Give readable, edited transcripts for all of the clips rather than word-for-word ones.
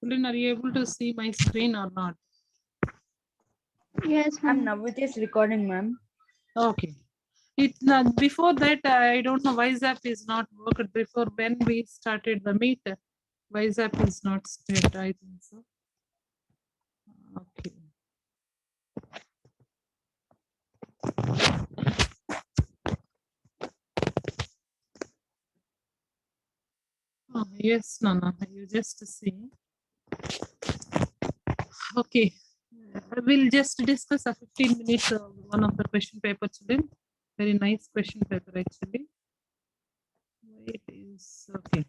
Children, are you able to see my screen or not? Yes, Ma'am, ma'am. now it is recording, ma'am. Okay. It before that I don't know why Zap is not worked before when we started the meet. Why Zap is not straight, I think so. Okay. Oh, yes, Nana, you just see. Okay. I will just discuss a 15 minutes one of the question paper, children. Very nice question paper actually. It is okay.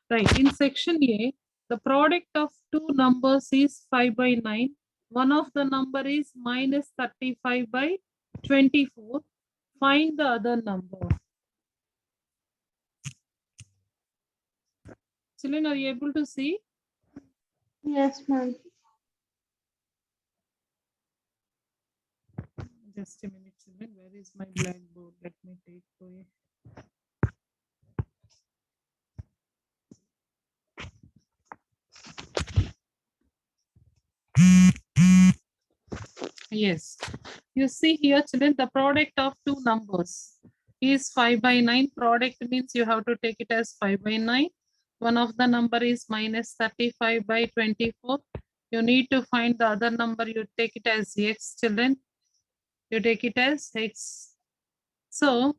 Right. In section A, the product of two numbers is 5/9. One of the number is minus 35/24. Find the other number. Children, are you able to see? Yes, ma'am. Just a minute, children. Where is my blackboard? Let me take away. Yes. You see here, children, the product of two numbers is 5/9. Product means you have to take it as 5/9. One of the number is minus 35/24. You need to find the other number. You take it as x, children. You take it as x. So,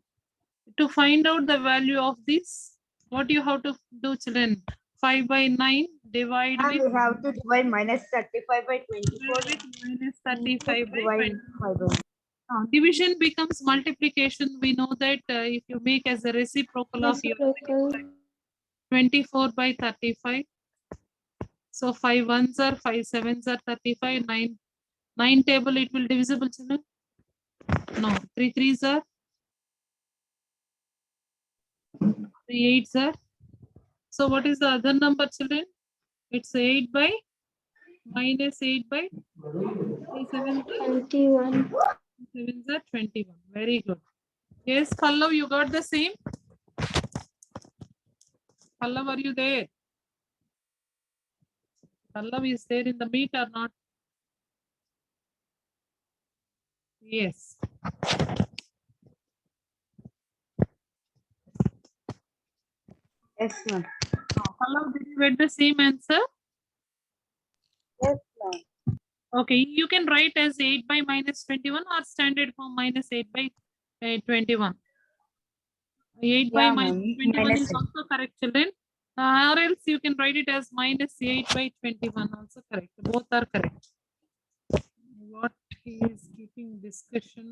to find out the value of this, what you have to do, children? 5/9 divide Ma'am, with we have to divide minus 35/24. minus 35/20. Divide Division becomes multiplication. We know that if you make as a reciprocal of your Reciprocal. 24/35. So 5 ones are 5 sevens are 35. 9 table it will divisible, children. No, 3 threes are 3 eights are. So what is the other number, children? It's 8 by minus 8 by 3 sevens are 21. 7s are 21. Very good. Yes, Pallav, you got the same? Pallav, are you there? Pallav is there in the meet or not? Yes. Yes, ma'am. Pallav, did you get the same answer? Yes, ma'am. Okay, you can write as 8 by minus 21 or standard form minus 8 by 21. 8 by Yeah, minus ma'am. 21 Minus is also correct, children. Or else you can write it as minus 8 by 21, also correct. Both are correct. What he is keeping discussion?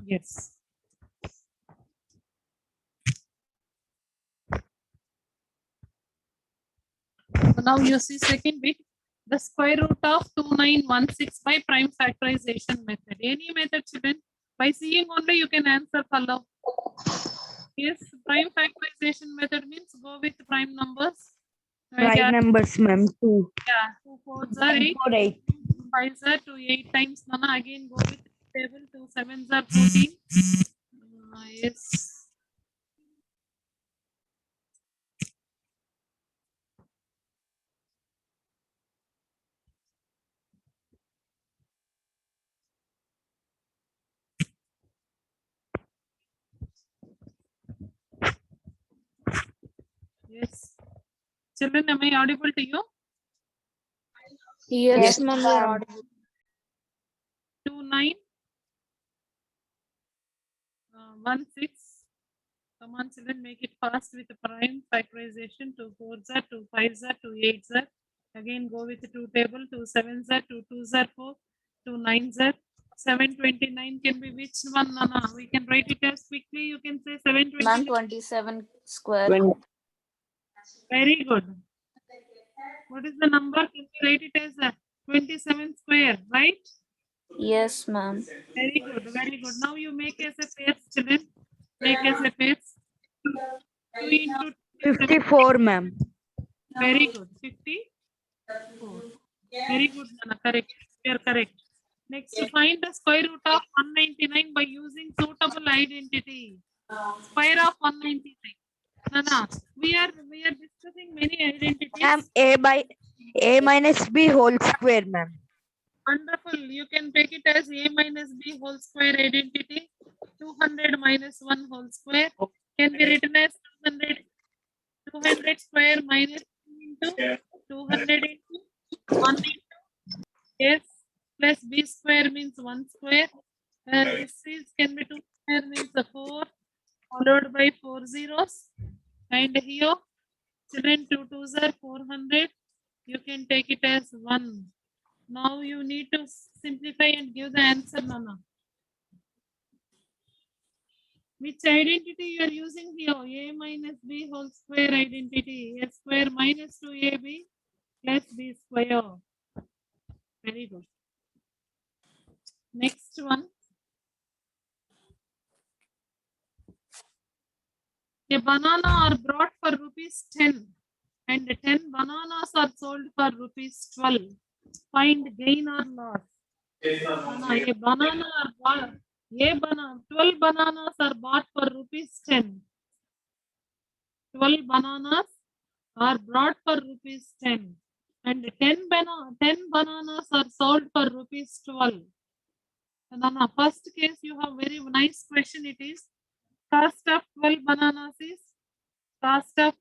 Yes. So now you see second bit, the square root of 2916 by prime factorization method. Any method, children, by seeing only you can answer Pallav. Yes, prime factorization method means go with prime numbers. Prime Yeah, numbers, ma'am. 2. yeah, 2 4s are 8, 4, 8. 5s are 2, 8 times. Nana, again go with table, 2 7s are 14. Yes. Yes. Children, am I audible to you? Yes, Yes, ma'am. ma'am. 2 9 1 6. Come on, children, make it fast with the prime factorization. 2 4s are 2 5s are 2 8s are. Again, go with the 2 table. 2 7s are 2 2s are 4. 2 9s are 729 can be which one, Nana? We can write it as quickly. You can say 729. Ma'am, 27 square. Very good. What is the number? Can we write it as 27 square, right? Yes, ma'am. Very good, very good. Now you make as a pairs, children. Make as a pairs. 2 into 54, ma'am. very good. 54. Very good, Nana. Correct. You are correct. Next, to find the square root of 199 by using suitable identity. Square of 199. Nana, we are discussing many identities. Ma'am, a minus b whole square, ma'am. Wonderful. You can take it as a minus b whole square identity. 200 minus 1 whole square can be written as 200. 200 square minus 2 into 200 into 1 into s plus b square means 1 square. This is can be 2 square means 4 followed by 4 zeros. And here children 2 twos are 400. You can take it as 1. Now you need to simplify and give the answer, Nana. Which identity you are using here? A minus b whole square identity. A square minus 2ab plus b square. Very good. Next one. A banana are brought for rupees 10 and 10 bananas are sold for rupees 12. Find gain or loss. A banana are bought. 12 bananas are bought for rupees 10. 12 bananas are brought for rupees 10 and 10 bananas are sold for rupees 12. Banana, first case you have very nice question. It is cost of 12 bananas is cost of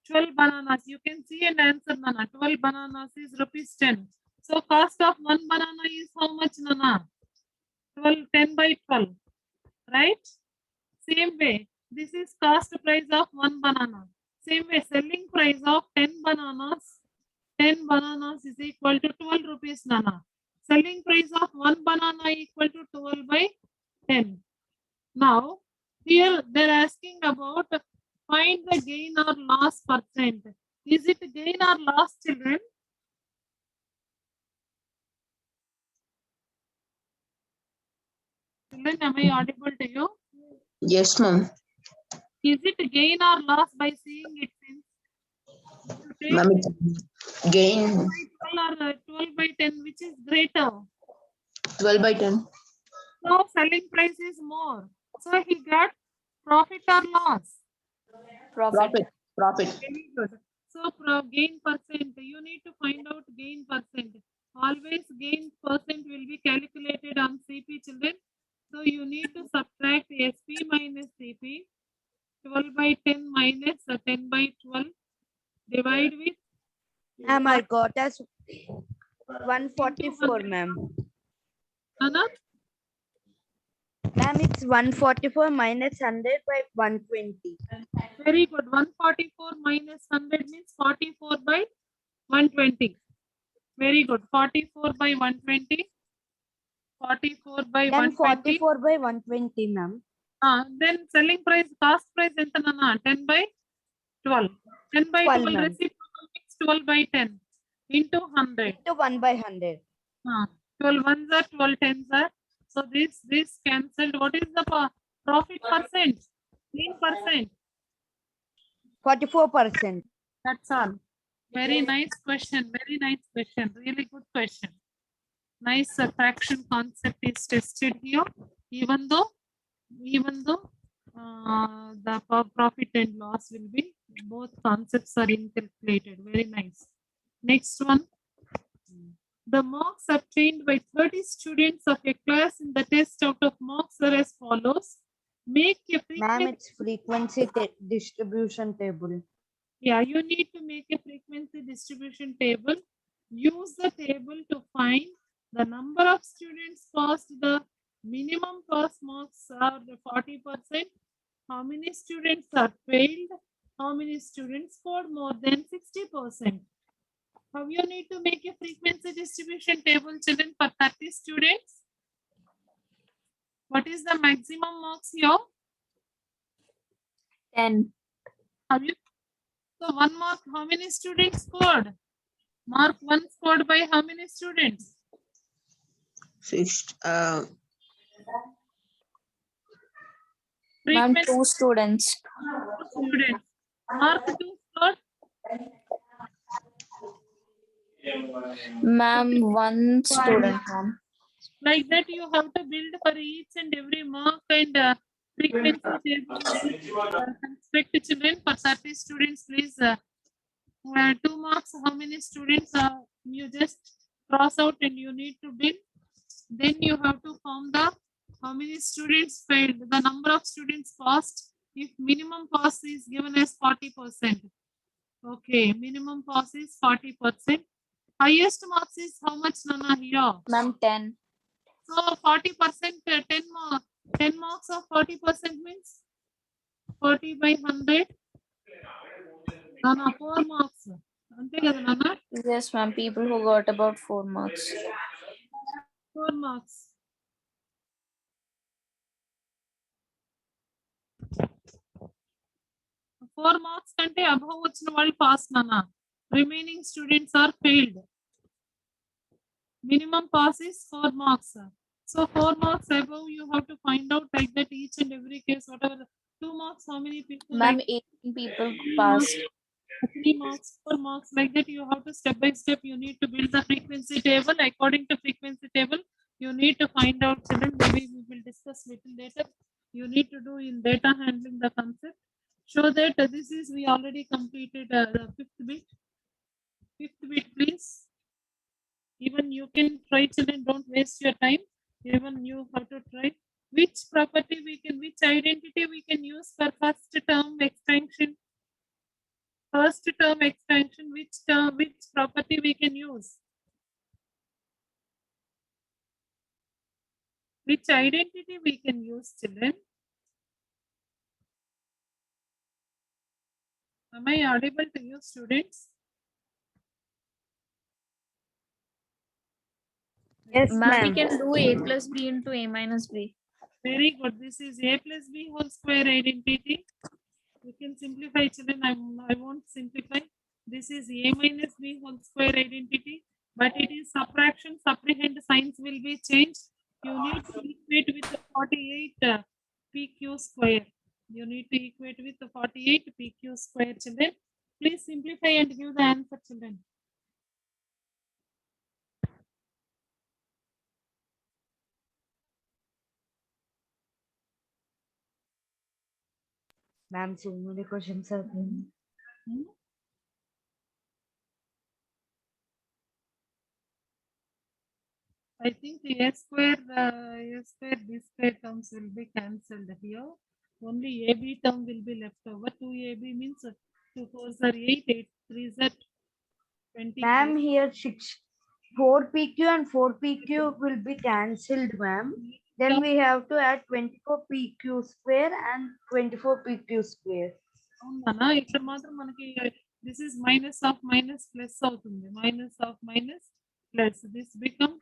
12 bananas. You can see and answer, Nana. 12 bananas is rupees 10. So cost of 1 banana is how much, Nana? 10 by 12, right? Same way, this is cost price of 1 banana. Same way, selling price of 10 bananas. 10 bananas is equal to 12 rupees, Nana. Selling price of 1 banana equal to 12 by 10. Now, here they're asking about find the gain or loss percent. Is it gain or loss, children? Children, am I audible to you? Yes, ma'am. Is it gain or loss by seeing it since? To take Ma'am, it's gain 12 or 12 by 10, which is greater? 12 by 10. So selling price is more. So he got profit or loss? Profit. Profit. Very good. So gain percent, you need to find out gain percent. Always gain percent will be calculated on CP, children. So you need to subtract SP minus CP. 12 by 10 minus 10 by 12. Divide with Ma'am, I got as 144, ma'am. Nana? Ma'am, it's 144 minus 100 by 120. Very good. 144 minus 100 means 44 by 120. Very good. 44 by 120. 44 by Ma'am, 120. 44 by 120, ma'am. Then selling price, cost price, enta nana? 10 by 12. 10 by 12, 12 ma'am. reciprocal means 12 by 10 into 100. To 1 by 100. 12 ones are 12 tens are. So this cancelled. What is the profit percent? Gain percent. 44%. That's all. Very nice question. Very nice question. Really good question. Nice fraction concept is tested here. Even though the profit and loss will be, both concepts are incalculated. Very nice. Next one. The marks obtained by 30 students of a class in the test out of marks are as follows. Make a Ma'am, frequency. it's frequency distribution table. Yeah, you need to make a frequency distribution table. Use the table to find the number of students passed the minimum pass marks are 40%. How many students are failed? How many students scored more than 60%? How you need to make a frequency distribution table, children, for 30 students? What is the maximum marks here? 10. Have you? So 1 mark, how many students scored? Mark 1 scored by how many students? 6. Ma'am, Frequency 2 students. students. Mark 2 scored. Ma'am, 1 student, ma'am. Like that, you have to build for each and every mark and frequency table. Respect children for 30 students, please. 2 marks, how many students you just cross out and you need to build. Then you have to form the how many students failed, the number of students passed. If minimum pass is given as 40%. Okay, minimum pass is 40%. Highest marks is how much, Nana, here? Ma'am, 10. So 40%, 10 marks of 40% means 40 by 100. Nana, 4 marks. Ante kada Nana? Yes, ma'am. People who got about 4 marks. 4 marks. Four marks కంటే above వచ్చిన వాళ్ళు pass Nana. Remaining students are failed. Minimum pass is 4 marks. So 4 marks above you have to find out like that each and every case whatever. 2 marks how many people? Ma'am, Like 18 people passed. 3 marks, 4 marks like that you have to step by step you need to build the frequency table. According to frequency table you need to find out children. Maybe we will discuss little later. You need to do in data handling the concept. Show that this is we already completed the 5th bit. 5th bit please. Even you can try children, don't waste your time. Even you have to try. Which property we can, which identity we can use for first term expansion? First term expansion, which property we can use? Which identity we can use, children? Am I audible to you, students? Yes, Ma'am, we ma'am. can do A plus B into A minus B. Very good. This is A plus B whole square identity. You can simplify, children. I won't simplify. This is A minus B whole square identity, but it is subtraction. Subtrahend signs will be changed. You need to equate with the 48 PQ square. You need to equate with the 48 PQ square, children. Please simplify and give the answer, children. Ma'am, so many questions are there. Hmm? I think the A square, B square terms will be cancelled here. Only AB term will be left over. 2AB means 2 4s are 8, 8 3s are 20. Ma'am, here 4 PQ and 4 PQ will be cancelled, ma'am. Then we have to add 24 PQ square and 24 PQ square. అవునా ఇక్కడ మాత్రం మనకి this is minus of minus plus అవుతుంది. Minus of minus plus this become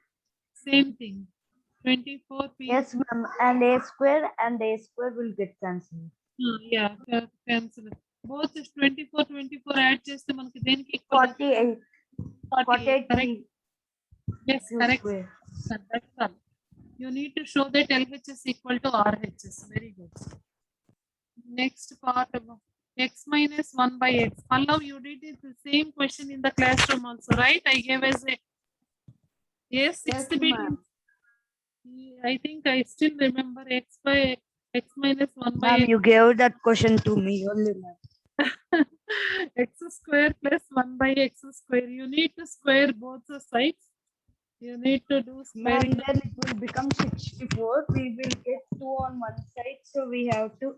same thing 24 p. Yes, ma'am. And A square will get cancelled. Yeah, cancel. Both 24 24 add చేస్తే మనకి దేనికి equal 48. 48 correct. Yes, PQ correct. square. That's all. You need to show that LHS equal to RHS. Very good. Next part of x minus 1 by x. Pallav, you did it the same question in the classroom also, right? I gave as a yes, sixth Yes, bit. ma'am. I think I still remember x minus 1 by Ma'am, x. you gave that question to me only, ma'am. X square plus 1 by x square. You need to square both the sides. You need to do Ma'am, squaring. then it will become 64. We will get 2 on one side. So we have to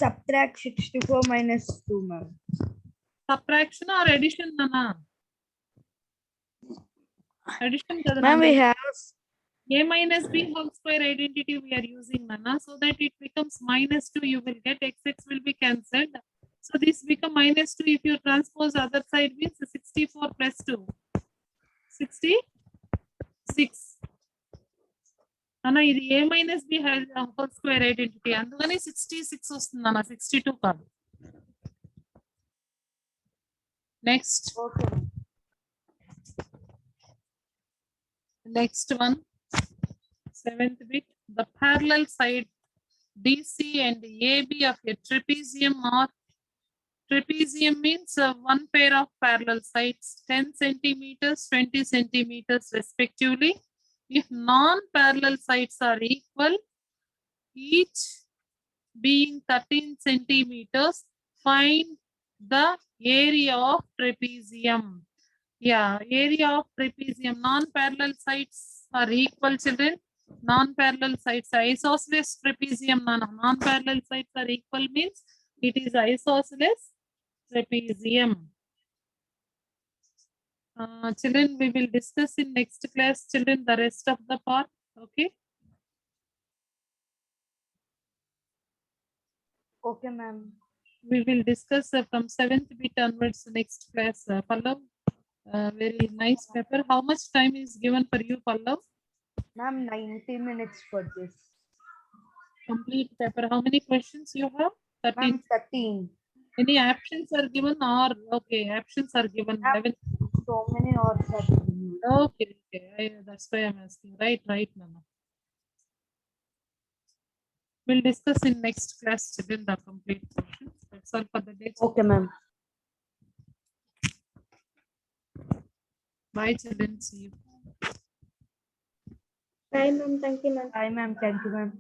subtract 64 minus 2, ma'am. Subtraction or addition, Nana? Addition, kada Ma'am, we Nana? have A minus B whole square identity we are using, Nana, so that it becomes minus 2. You will get x will be cancelled. So this become minus 2. If you transpose other side means 64 plus 2. 66. Nana, ఇది A minus B whole square identity. అందుకని 66 వస్తుంది Nana, 62 కాదు. Next. okay. Next one, 7th bit. The parallel side DC and AB of a trapezium are, trapezium means one pair of parallel sides, 10 centimeters, 20 centimeters respectively. If non-parallel sides are equal, each being 13 centimeters, find the area of trapezium. Yeah, area of trapezium. Non-parallel sides are equal, children. Non-parallel sides are isosceles trapezium. Non-parallel sides are equal means it is isosceles trapezium. Children, we will discuss in next class, children, the rest of the part. Okay. Okay, ma'am. We will discuss from 7th bit onwards next class. Pallav, very nice paper. How much time is given for you, Pallav? Ma'am, 90 minutes for this. Complete paper. How many questions you have? 13. Ma'am, 13. Any options are given or okay, options are given. Ma'am, 11. so many odds are given. Okay, that's why I'm asking. Right, Nana. We'll discuss in next class, children, the complete questions. That's all for the day. Okay, ma'am. Bye, children. See you. Bye, ma'am. Thank you, ma'am. Bye, ma'am. Thank you, ma'am.